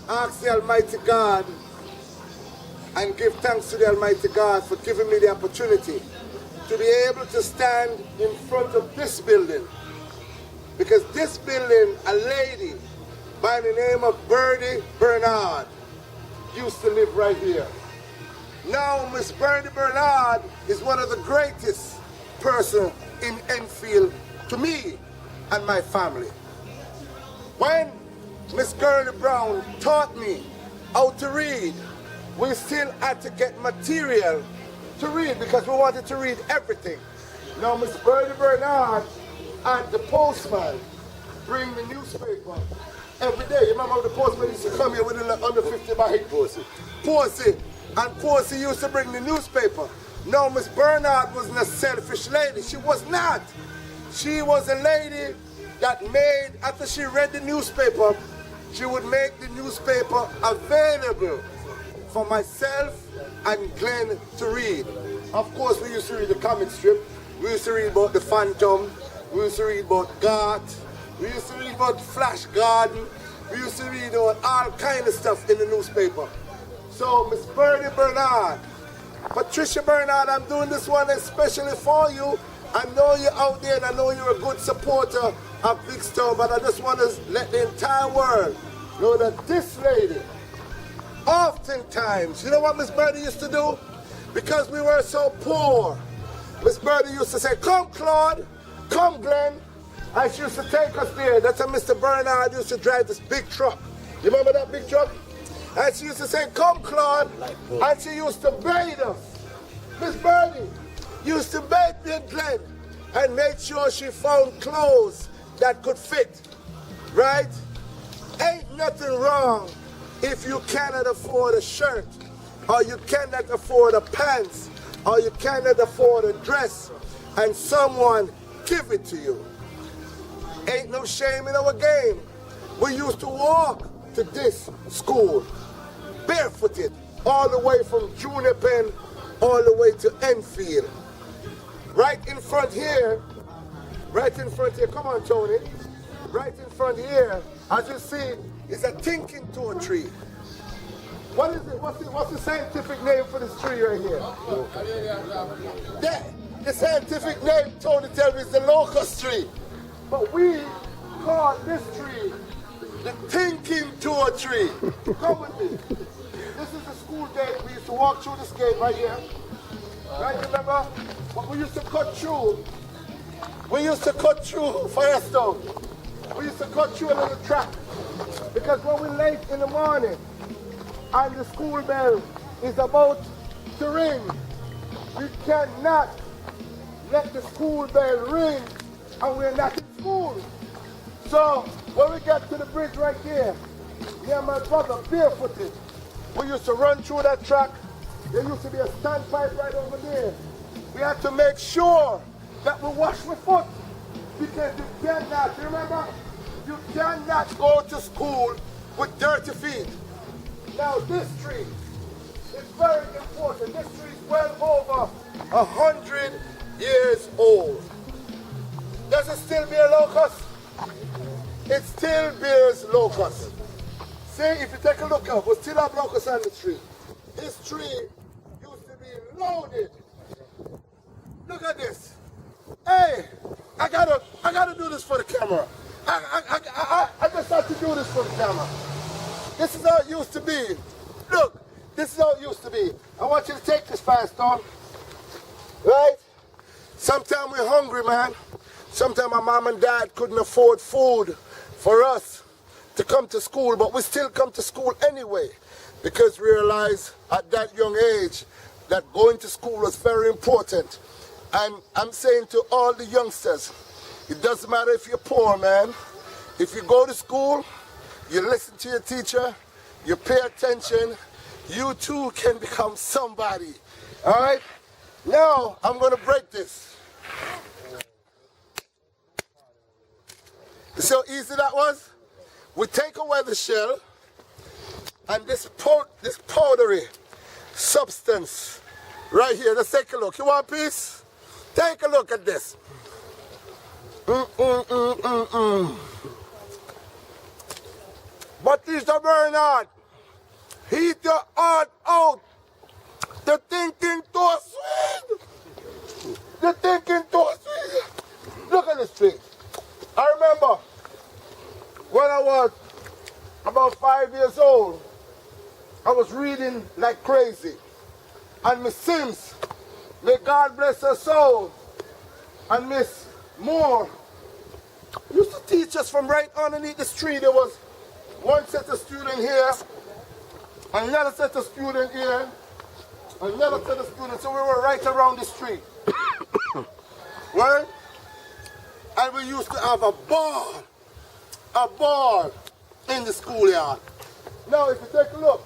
ask the Almighty God and give thanks to the Almighty God for giving me the opportunity to be able to stand in front of this building. Because this building, a lady by the name of Birdie Bernard used to live right here. Now Miss Birdie Bernard is one of the greatest person in Enfield to me and my family. When Miss Gurley Brown taught me how to read, we still had to get material to read because we wanted to read everything. Now Miss Birdie Bernard and the postman bring the newspaper every day. You remember the postman used to come here with a under 50 by Posey. And Posey used to bring the newspaper. No, Miss Bernard wasn't a selfish lady. She was not. She was a lady that made, after she read the newspaper, she would make the newspaper available for myself and Glenn to read. Of course, we used to read the comic strip. We used to read about the Phantom. We used to read about Garth. We used to read about Flash Garden. We used to read about all kind of stuff in the newspaper. So, Miss Birdie Bernard, Patricia Bernard, I'm doing this one especially for you. I know you're out there and I know you're a good supporter of Big Stone, but I just want to let the entire world know that this lady, oftentimes, you know what Miss Birdie used to do? Because we were so poor, Miss Birdie used to say, come Claude, come Glenn. And she used to take us there. That's how Mr. Bernard used to drive this big truck. You remember that big truck? And she used to say, come Claude, and she used to bathe us. Miss Birdie used to bathe me and Glenn and make sure she found clothes that could fit, right? Ain't nothing wrong if you cannot afford a shirt, or you cannot afford a pants, or you cannot afford a dress, and someone give it to you. Ain't no shame in our game. We used to walk to this school barefooted, all the way from Junior Pen, all the way to Enfield. Right in front here, come on Tony, right in front here, as you see, is a thinking toe tree. What is it? What's the scientific name for this tree right here? The scientific name, Tony tells me, is the locust tree. But we call this tree the thinking toe tree. Come with me. This is the school gate. We used to walk through this gate right here. Right, remember? But we used to cut through. We used to cut through Firestone. We used to cut through a little track. Because when we're late in the morning and the school bell is about to ring, we cannot let the school bell ring and we're not in school. So when we get to the bridge right here, me and my brother barefooted, we used to run through that track. There used to be a standpipe right over there. We had to make sure that we wash our foot, because you cannot, remember, you cannot go to school with dirty feet. Now this tree is very important. This tree is well over 100 years old. Does it still bear locust? It still bears locust. See, if you take a look up, we still have locusts on the tree. This tree used to be loaded. Look at this. Hey, I gotta do this for the camera. I just have to do this for the camera. This is how it used to be. Look, this is how it used to be. I want you to take this fast on. Right? Sometimes we're hungry, man. Sometimes my mom and dad couldn't afford food for us to come to school, but we still come to school anyway, because we realize at that young age that going to school was very important. And I'm saying to all the youngsters, it doesn't matter if you're poor, man. If you go to school, you listen to your teacher, you pay attention, you too can become somebody. All right? Now, I'm going to break this. You see how easy that was? We take away the shell, and this powdery substance right here, let's take a look. You want a piece? Take a look at this. Patricia Bernard, your heart out. The thinking too sweet. The thinking too sweet. Look at this tree. I remember when I was about 5 years old, I was reading like crazy. And Miss Sims, may God bless her soul, and Miss Moore used to teach us from right underneath this tree. There was one set of student here, another set of student here, another set of students. So we were right around this tree. Right? And we used to have a ball in the schoolyard. Now if you take a look,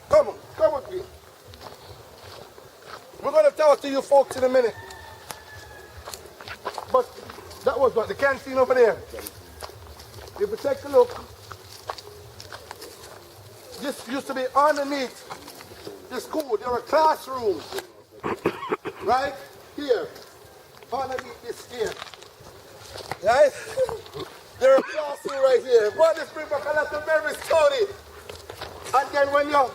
come with me. We're going to talk to you folks in a minute. But that was what, the canteen over there. If you take a look, this used to be underneath the school. There were classrooms, right here, underneath this here. Right? There are classrooms right here. But this brings back a lot of memories, Tony. And then when you,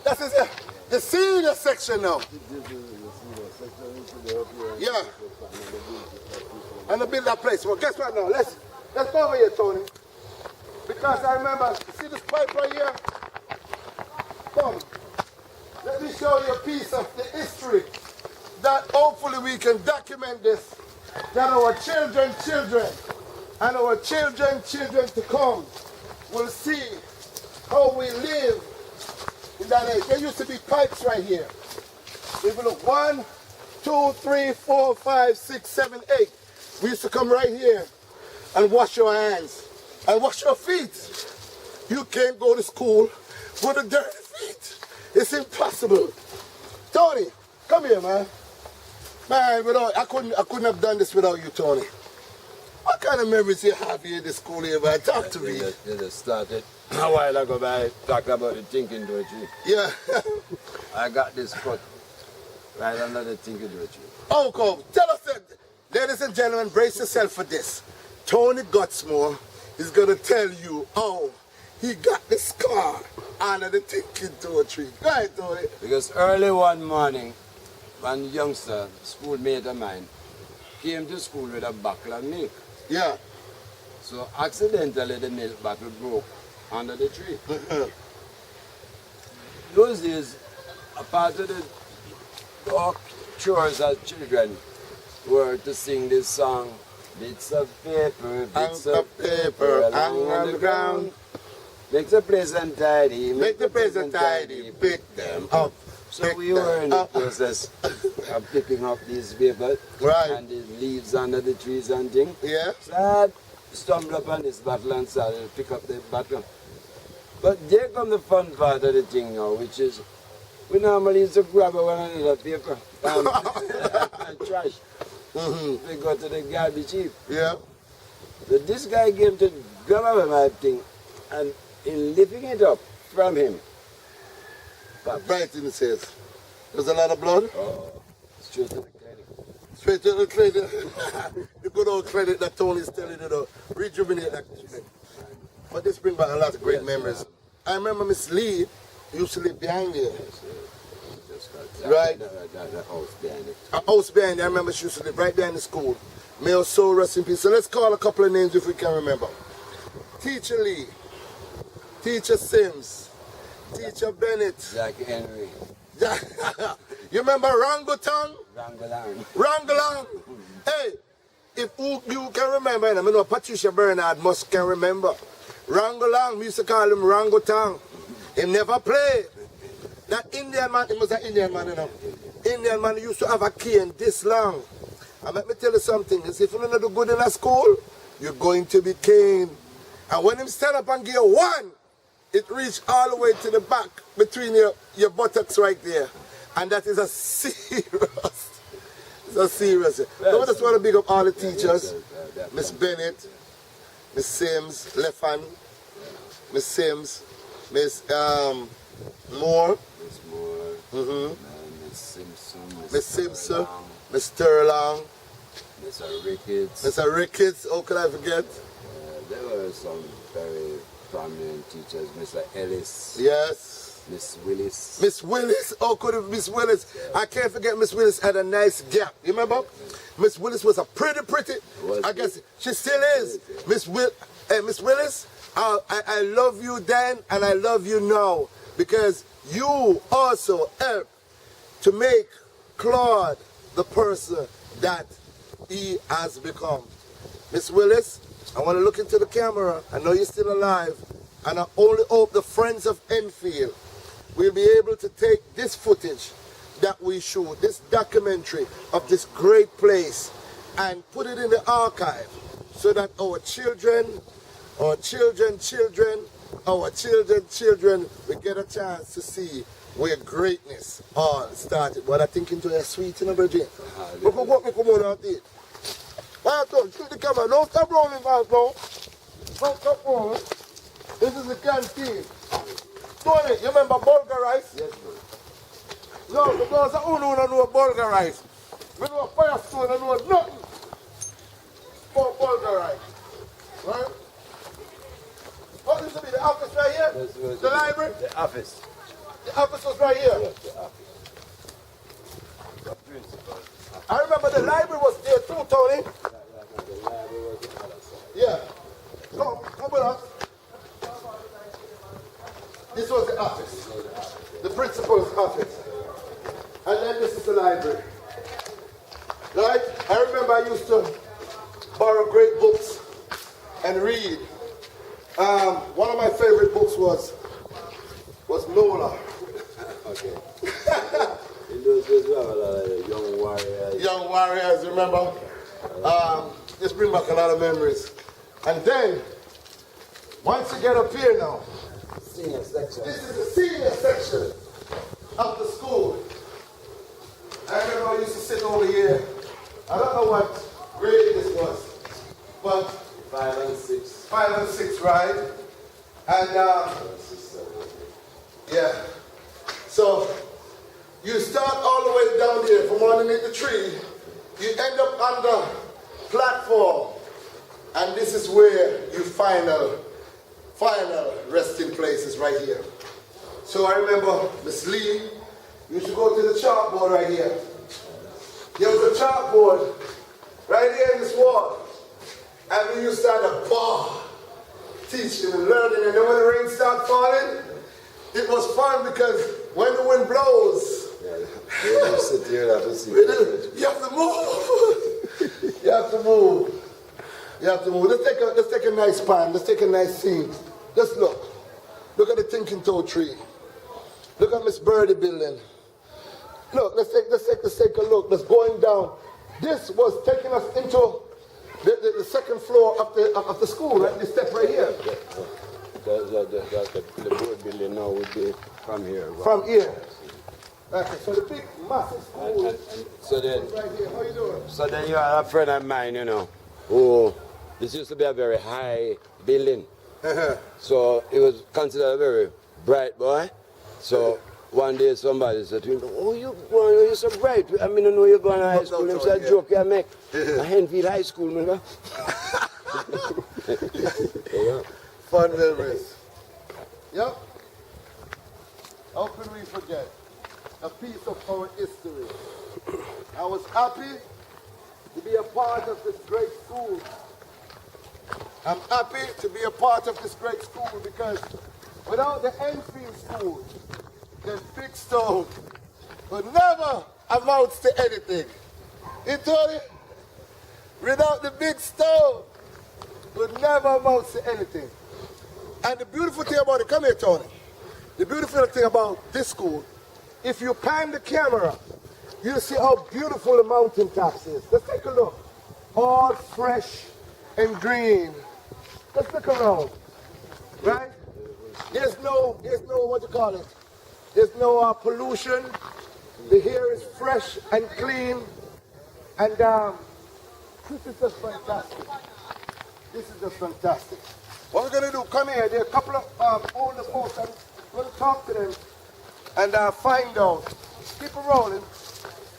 that is the senior section now. Yeah. And to build that place. Well, guess what now? Let's go over here, Tony. Because I remember, see this pipe right here? Come. Let me show you a piece of the history that hopefully we can document this. That our children and our children to come will see how we live in that age. There used to be pipes right here. If you look, 1, 2, 3, 4, 5, 6, 7, 8. We used to come right here and wash your hands and wash your feet. You can't go to school with a dirty feet. It's impossible. Tony, come here, man. Man, I couldn't have done this without you, Tony. What kind of memories you have here at the school here, man? Talk to me. You just started a while ago by talking about the thinking to a tree. Yeah. I got this cut right under the thinking to a tree. Oh, come. Tell us that. Ladies and gentlemen, brace yourself for this. Tony Gutsmore is going to tell you how he got the scar under the thinking to a tree. Go ahead, Tony. Because early one morning, one youngster, schoolmate of mine, came to school with a bottle of milk. Yeah. So accidentally the milk bottle broke under the tree. Those days, a part of the chores as children were to sing this song, bits of paper along on the ground. Make the place untidy, make the place untidy, pick them up. So we were in the process of picking up these papers and the leaves under the trees and things. Yeah. So I stumbled upon this bottle and started to pick up the bottle. But there come the fun part of the thing now, which is we normally used to grab one another paper and trash. We go to the garbage heap. Yeah. So this guy came to grab up my thing, and in lifting it up from him, right in his head. There's a lot of blood? Oh, straight to the credit. Straight to the credit. The good old credit that Tony's telling you to rejuvenate that credit. But this brings back a lot of great memories. I remember Miss Lee used to live behind there. Right? The house behind it. A house behind there. I remember she used to live right there in the school. May her soul rest in peace. So let's call a couple of names if we can remember. Teacher Lee, Teacher Sims, Teacher Bennett. Jackie Henry. You remember Rangotan? Rangalang. Hey, if you can remember, and I know Patricia Bernard must can remember. Rangalang, we used to call him Rangotan. He never played. That Indian man, he was an Indian man, you know. Indian man used to have a cane this long. And let me tell you something, is if you're not do good in a school, you're going to be caned. And when him stand up and give you one, it reached all the way to the back between your buttocks right there. And that is a serious, it's a serious. So I just want to big up all the teachers. Miss Bennett, Miss Sims, Lefan, Miss Sims, Miss Moore, Miss Simpson, Miss Simpson, Miss Turlong, Mr. Ricketts. Mr. Ricketts, how could I forget? There were some very prominent teachers, Mr. Ellis, Yes. Miss Willis. Miss Willis, oh, could have Miss Willis. I can't forget Miss Willis had a nice gap. You remember? Miss Willis was a pretty. I guess she still is. Miss Willis, I love you then and I love you now because you also helped to make Claude the person that he has become. Miss Willis, I want to look into the camera. I know you're still alive, and I only hope the friends of Enfield will be able to take this footage that we shoot, this documentary of this great place, and put it in the archive so that our children will get a chance to see where greatness all started. What I think into a sweet, you know, Virgin. Look at what we come on out there. Well, don't shoot the camera. Don't stop rolling, man, no. Don't stop rolling. This is the canteen. Tony, you remember bulgur rice? Yes, bro. No, the girls are only want to know bulgur rice. We know Firestone, I know nothing about bulgur rice. Right? What used to be the office right here? The library? The office. The office was right here. Yes, the office. The principal. I remember the library was there too, Tony. The library was the other side. Yeah. Come with us. This was the office. The principal's office. And then this is the library. Right? I remember I used to borrow great books and read. One of my favorite books was Nola. Okay. In those days, we have a lot of young warriors. Young warriors, remember? Just bring back a lot of memories. And then, once you get up here now, Senior section. this is the senior section of the school. I remember I used to sit over here. I don't know what grade this was, but 5 and 6. 5 and 6, right? And yeah. So you start all the way down here from underneath the tree. You end up on the platform, and this is where you final resting place is right here. So I remember Miss Lee used to go to the chalkboard right here. There was a chalkboard right here in this wall. And we used to have a bar, teaching and learning, and then when the rain started falling, it was fun because when the wind blows, You sit here and have to see. you have to move. You have to move. You have to move. Let's take a nice pan. Let's take a nice scene. Just look. Look at the thinking toe tree. Look at Miss Birdie building. Look, let's take a look. Let's going down. This was taking us into the second floor of the school, right? This step right here. The board building now would be from here. Right? From here. Okay, so the big massive school And so then, right here. How you doing? so then you are a friend of mine, you know, who this used to be a very high building. So it was considered a very bright boy. So one day somebody said to him, "Oh, you're so bright. I mean, I know you're going to high school." He said, "Joke you make. I Enfield High School, remember?" Yeah. Fun memories. Yep. How could we forget a piece of our history? I was happy to be a part of this great school. I'm happy to be a part of this great school because without the Enfield school, the Big Stone would never amount to anything. You told it? Without the Big Stone, would never amount to anything. And the beautiful thing about it, come here, Tony. The beautiful thing about this school, if you pan the camera, you'll see how beautiful the mountain tops is. Let's take a look. All fresh and green. Let's look around. Right? There's no, what you call it? There's no pollution. The air is fresh and clean. And this is just fantastic. This is just fantastic. What we're going to do, come here. There are a couple of older folks. I'm going to talk to them and find out. Keep it rolling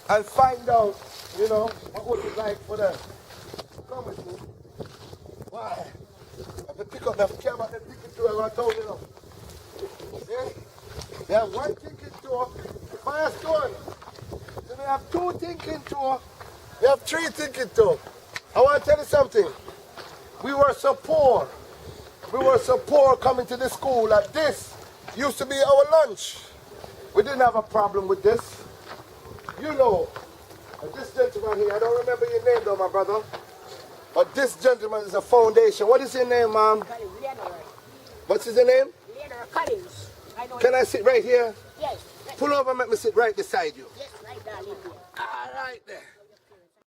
and find out, you know, what would it like for them. Come with me. Why? I have to pick up, I care about them thinking tour, I told you now. See? We have one thinking tour, Firestone. So we have two thinking tour, we have three thinking tour. I want to tell you something. We were so poor. We were so poor coming to this school like this. Used to be our lunch. We didn't have a problem with this. You know, this gentleman here, I don't remember your name though, my brother. But this gentleman is a foundation. What is your name, ma'am? What's his name? Leonard Collins. Can I sit right here? Yes. Pull over and let me sit right beside you. Yes, right down in here. All right there.